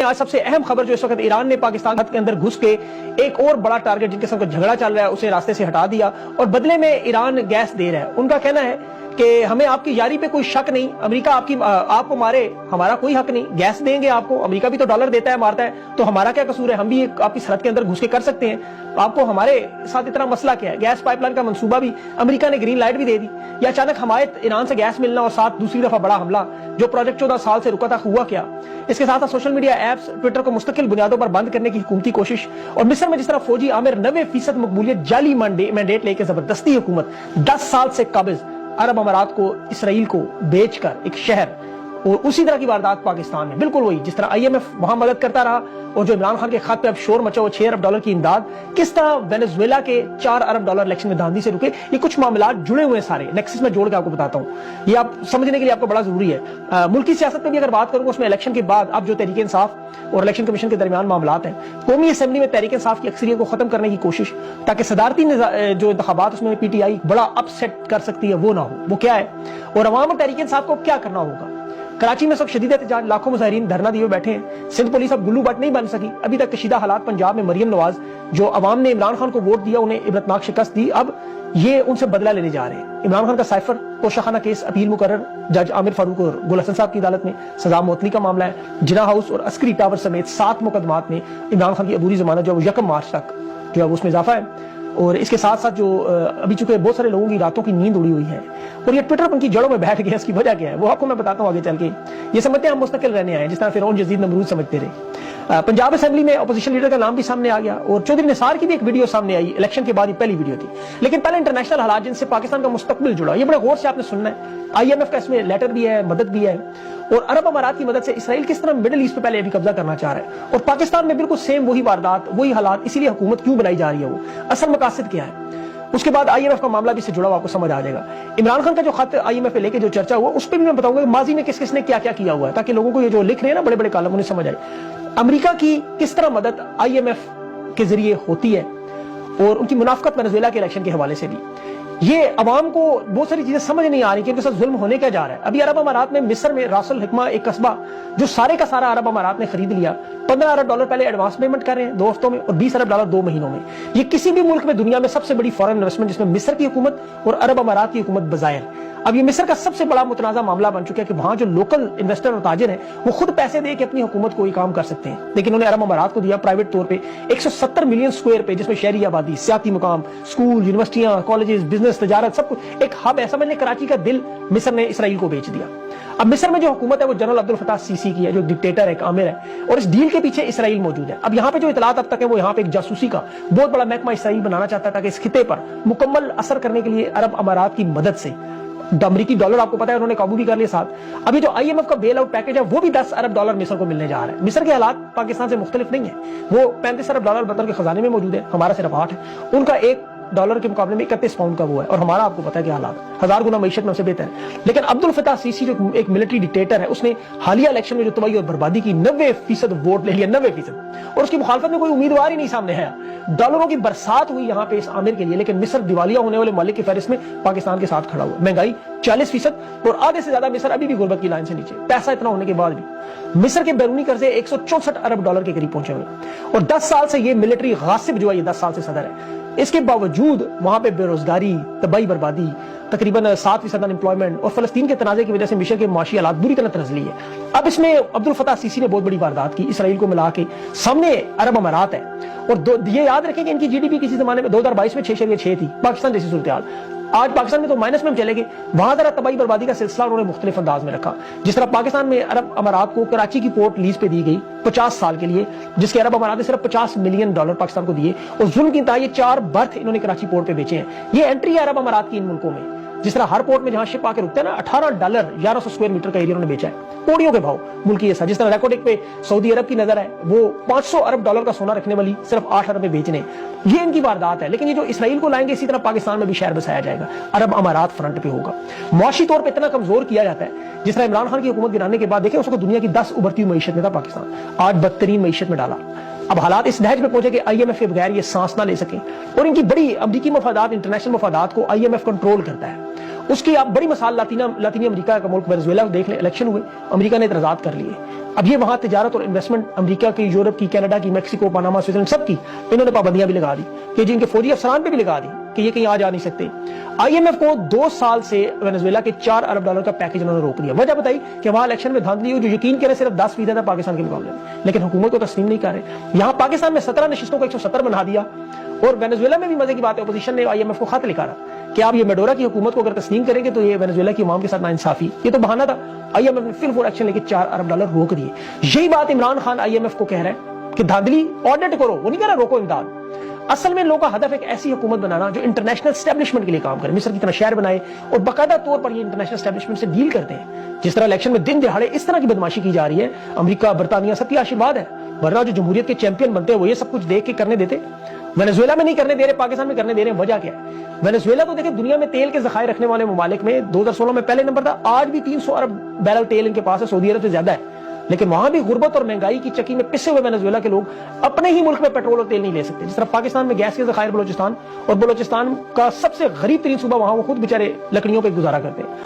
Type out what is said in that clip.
आज सबसे अहम खबर जो इस वक्त ईरान ने पाकिस्तान के अंदर घुस के एक और बड़ा टारगेट जिनके साथ झगड़ा चल रहा है उसे रास्ते से हटा दिया और बदले में ईरान गैस दे रहा है। उनका कहना है कि हमें आपकी यारी पे कोई शक नहीं, अमेरिका आपको मारे हमारा कोई हक नहीं, गैस देंगे आपको, अमेरिका भी तो डॉलर देता है मारता है, तो हमारा क्या कसूर है, हम भी आपकी सरहद के अंदर घुस के कर सकते हैं, आपको हमारे साथ इतना मसला क्या है। गैस पाइपलाइन का मंसूबा भी अमेरिका ने ग्रीन लाइट भी दे दी, या अचानक हमारे ईरान से गैस मिलना और साथ दूसरी दफा बड़ा हमला, जो प्रोजेक्ट 14 साल से रुका था हुआ क्या। इसके साथ सोशल मीडिया एप्स ट्विटर को मुस्तकिल बुनियादों पर बंद करने की हुकूमती कोशिश, और मिस्र में जिस तरह फौजी आमिर 90% मकबूलियत जाली मैंडेट लेकर जबरदस्ती हुकूमत 10 साल से काबिज अरब अमारात को इसराइल को बेचकर एक शहर, और उसी तरह की वारदात पाकिस्तान में बिल्कुल वही जिस तरह आईएमएफ वहां मदद करता रहा और जो इमरान खान के खत पे अब शोर मचा वो 6 अरब डॉलर की इमदाद, किस तरह वेनेजुएला के 4 अरब डॉलर इलेक्शन में धांधली से रुके, ये कुछ मामला जुड़े हुए सारे नेक्सस में जोड़ के आपको बताता हूँ, ये आप समझने के लिए आपको बड़ा जरूरी है। मुल्की सियासत में भी अगर बात करूंगा उसमें इलेक्शन के बाद अब जो तहरीक इंसाफ और इलेक्शन कमीशन के दरमियान मामलात हैं, कौमी असेंबली में तहरीक इंसाफ की अक्सरियत को खत्म करने की कोशिश ताकि सदारती जो इंतखाबात उसमें पीटीआई बड़ा अपसेट कर सकती है वो ना हो, वो क्या है और अवाम और तहरीक इंसाफ को क्या करना होगा। कराची में सब शदीद एहतजाज, लाखों मुजाहिरीन धरना दिए बैठे हैं। सिंध पुलिस अब गुल्लू बट नहीं बन सकी। अभी तक कशीदा हालात पंजाब में मरियम नवाज जो अवाम ने इमरान खान को वोट दिया उन्हें इबरतनाक शिकस्त दी, अब ये उनसे बदला लेने जा रहे हैं। इमरान खान का साइफर तोशाखाना केस अपील मुकर्रर, जज आमिर फारूक और गुल हसन साहब की अदालत में सजा मौतली का मामला है। जिना हाउस और अस्करी टावर समेत 7 मुकदमात में इमरान खान की अबूरी जमानत जो 1 मार्च तक जो है उसमें इजाफा है। और इसके साथ साथ जो अभी चूंकि बहुत सारे लोगों की रातों की नींद उड़ी हुई है और ये ट्विटर उनकी जड़ों में बैठ गया, इसकी वजह क्या है वो आपको मैं बताता हूँ आगे चल के। ये समझते हैं हम मुस्तकिल रहने आए जिस तरह फिरौन यजीद नमरूद समझते रहे। पंजाब असेंबली में अपोजिशन लीडर का नाम भी सामने आ गया और चौधरी निसार की भी एक वीडियो सामने आई, इलेक्शन के बाद ही पहली वीडियो थी। लेकिन पहले इंटरनेशनल हालात जिनसे पाकिस्तान का मुस्तकबिल जुड़ा, ये बड़े गौर से आपने सुनना है। आईएमएफ का इसमें लेटर भी है, मदद भी है, और अरब अमारात की मदद से इसराइल किस तरह मिडिल ईस्ट पे पहले अभी कब्जा करना चाह रहा है और पाकिस्तान में बिल्कुल सेम वही वारदात वही हालात, इसीलिए हुकूमत क्यों बनाई जा रही है, वो असल मकासद क्या है। उसके बाद आईएमएफ का मामला भी इससे जुड़ा हुआ आपको समझ आ जाएगा। इमरान खान का जो खत आईएमएफ पे लेके जो चर्चा हुआ उस पर भी मैं बताऊंगा माजी में किस किसने क्या क्या किया हुआ है, ताकि लोगों को ये जो लिख रहे हैं ना बड़े बड़े कालम उन्हें समझ आए अमेरिका की किस तरह मदद आईएमएफ के जरिए होती है और उनकी मुनाफकत वेनेजुएला के इलेक्शन के हवाले से भी। ये अवाम को बहुत सारी चीजें समझ नहीं आ रही कि उनके साथ जुल्म होने क्या जा रहा है। अभी अरब अमारात में मिस्र में रासुल हिकमा एक कस्बा जो सारे का सारा अरब अमारात ने खरीद लिया, 15 अरब डॉलर पहले एडवांस पेमेंट कर रहे हैं 2 हफ्तों में और 20 अरब डॉलर 2 महीनों में। ये किसी भी मुल्क में दुनिया में सबसे बड़ी फॉरेन इन्वेस्टमेंट जिसमें मिस्र की हुकूमत और अरब अमारात की हुकूमत बजायर। अब ये मिस्र का सबसे बड़ा मुतनाज़ा मामला बन चुका है कि वहां जो लोकल इन्वेस्टर और ताजिर हैं वो खुद पैसे दे के अपनी हुकूमत को ये काम कर सकते हैं, लेकिन उन्हें अरब अमारात को दिया प्राइवेट तौर पे 170 मिलियन स्क्वायर पे, जिसमें शहरी आबादी, सियाती मुकाम, स्कूल, यूनिवर्सिटियां, कॉलेजेस, बिजनेस, तजारत, सब कुछ एक हब है। समझ लें कराची का दिल मिस्र ने इसराइल को बेच दिया। अब मिस्र में जो हुकूमत है वो जनरल अब्दुल फताह सीसी की है, जो डिक्टेटर है, आमिर है, और इस डील के पीछे इसराइल मौजूद है। अब यहाँ पे जो इतलात अब तक है वो यहाँ पे एक जासूसी का बहुत बड़ा महकमा इसराइल बनाना चाहता है ताकि इस खिते पर मुकम्मल असर करने के लिए अरब अमारात की मदद से अमरीकी डॉलर आपको पता है उन्होंने काबू भी कर लिया साथ। अभी जो आईएमएफ का बेल आउट पैकेज है वो भी 10 अरब डॉलर मिस्र को मिलने जा रहा है। मिस्र के हालात पाकिस्तान से मुख्तलिफ नहीं है, वो 35 अरब डॉलर बतौर के खजाने में मौजूद है, हमारा सिर्फ 8 है। उनका 1 डॉलर के मुकाबले में 31 पाउंड का वो है और हमारा आपको पता है कि हालात 1000 गुना मईशत में हमसे बेहतर है। लेकिन अब्दुल फताह सीसी जो एक मिलिट्री डिक्टेटर है उसने हालिया इलेक्शन में जो तबाही और बर्बादी की 90% वोट ले लिया, 90%, और उसकी मुखालफत में कोई उम्मीदवार ही नहीं सामने आया। डॉलरों की बरसात हुई यहाँ पे इस आमिर के लिए, लेकिन मिस्र दिवालिया होने वाले मालिक की फहरिस्त में पाकिस्तान के साथ खड़ा हुआ। महंगाई 40% और आधे से ज्यादा मिस्र अभी भी गुर्बत की लाइन से नीचे। पैसा इतना होने के बाद भी मिस्र के बैरूनी कर्जे 164 अरब डॉलर के करीब पहुंचे हुए और 10 साल से ये मिलिट्री गासिब जो है ये 10 साल से सदर है। इसके बावजूद वहां पे बेरोजगारी, तबाही बर्बादी, तकरीबन 7% अनएम्प्लॉयमेंट और फलस्तीन के तनाजे की वजह से मिस्र के माशी हालात बुरी तरह तनज़ली है। अब इसमें अब्दुल फताह सीसी ने बहुत बड़ी वारदात की, इसराइल को मिला के सामने अरब अमारात है और ये याद रखें कि इनकी जीडीपी किसी जमाने में 2022 में 6.6 थी, पाकिस्तान जैसी सूरत हाल। आज पाकिस्तान में तो माइनस में हम चले गए, वहां जरा तबाही बर्बादी का सिलसिला उन्होंने मुख्तलिफ अंदाज में रखा। जिस तरह पाकिस्तान में अरब अमारात को कराची की पोर्ट लीज पे दी गई 50 साल के लिए, जिसके अरब अमारात ने सिर्फ 50 मिलियन डॉलर पाकिस्तान को दिए और जुल्म की इंतहा ये 4 बर्थ इन्होंने कराची पोर्ट पे बेचे हैं। ये एंट्री है अरब अमारात की इन मुल्कों में। जिस तरह हर पोर्ट में जहां शिप आके रुकते हैं ना, $18 1100 स्क्वायर मीटर का एरिया उन्होंने बेचा है कोड़ियों के भाव मुल्की ऐसा। जिस तरह रेकोर्डिक पे सऊदी अरब की नजर है, वो 500 अरब डॉलर का सोना रखने वाली सिर्फ 8 अरब में बेचने, ये इनकी वारदात है। लेकिन ये जो इसराइल को लाएंगे इसी तरह पाकिस्तान में भी शहर बसाया जाएगा, अरब अमारात फ्रंट पे होगा। मुआशी तौर पर इतना कमजोर किया जाता है, जिस तरह इमरान खान की हुकूमत गिराने के बाद देखें उसको दुनिया की 10 उभरती हुई मईशत में था पाकिस्तान, आज बदतरीन मईशत में डाला। अब हालात इस नहज में पहुंचे कि आईएमएफ के बगैर ये सांस ना ले सके और इनकी बड़ी अमरीकी मफादात, इंटरनेशनल मफादात को आईएमएफ कंट्रोल करता है। उसकी आप बड़ी मिसाल लातीनी अमेरिका का मुल्क वेनेजुएला देख लें, इलेक्शन हुए, अमेरिका ने इतराजात कर लिए, اب یہ وہاں تجارت اور انویسٹمنٹ امریکہ کی، یورپ کی، کینیڈا کی، میکسیکو، پاناما، سوئٹزرلینڈ سب کی انہوں نے پابندیاں بھی لگا دی کہ جن کے فوجی افسران پہ بھی لگا دی کہ یہ کہیں آ جا نہیں سکتے۔ آئی ایم ایف کو 2 سال سے وینزویلا کے $4 ارب کا پیکج انہوں نے روک دیا۔ وجہ بتائی کہ وہاں الیکشن میں دھاندلی ہوئی جو یقین کرے صرف 10% ہے پاکستان کے مقابلے میں، لیکن حکومت کو تسلیم نہیں کر رہے۔ یہاں پاکستان میں 17 نشستوں کو 170 بنا دیا، اور وینزویلا میں بھی مزے کی بات ہے، اپوزیشن نے آئی ایم ایف کو خط لکھا رہا کہ آپ یہ میڈورا کی حکومت کو اگر تسلیم کریں گے تو یہ وینزویلا کی عوام کے ساتھ ناانصافی، یہ تو بہانہ تھا۔ آئی ایم ایف نے فل فور ایکشن لے کے $4 ارب روک دیے۔ یہی بات Imran Khan I M F کو کہہ رہے ہیں کہ دھاندلی آڈٹ کرو، وہ نہیں کہہ رہا روکو امداد۔ اصل میں لوگوں کا ہدف ایک ایسی حکومت بنانا جو انٹرنیشنل اسٹیبلشمنٹ کے لیے کام کرے، مصر کی طرح شہر بنائے اور باقاعدہ طور پر یہ انٹرنیشنل اسٹیبلشمنٹ سے ڈیل کرتے ہیں۔ جس طرح الیکشن میں دن دہاڑے اس طرح کی بدماشی کی جا رہی ہے، امریکہ، برطانیہ سب کی آشیرواد ہے، ورنہ جو جمہوریت کے چیمپئن بنتے ہیں وہ یہ سب کچھ دیکھ کے کرنے دیتے۔ وینزویلا میں نہیں کرنے دے رہے، پاکستان میں کرنے دے رہے ہیں، وجہ کیا ہے؟ وینزویلا تو دیکھیں دنیا میں تیل کے ذخائر رکھنے والے ممالک میں 2016 میں پہلے نمبر تھا، آج بھی 300 ارب بیرل تیل ان کے پاس ہے، سعودی عرب سے زیادہ ہے، لیکن وہاں بھی غربت اور مہنگائی کی چکی میں پسے ہوئے وینزویلا کے لوگ اپنے ہی ملک میں پیٹرول اور تیل نہیں لے سکتے۔ جس طرح پاکستان میں گیس کے ذخائر بلوچستان، اور بلوچستان کا سب سے غریب ترین صوبہ وہاں وہ خود بیچارے لکڑیوں پہ گزارا کرتے ہیں۔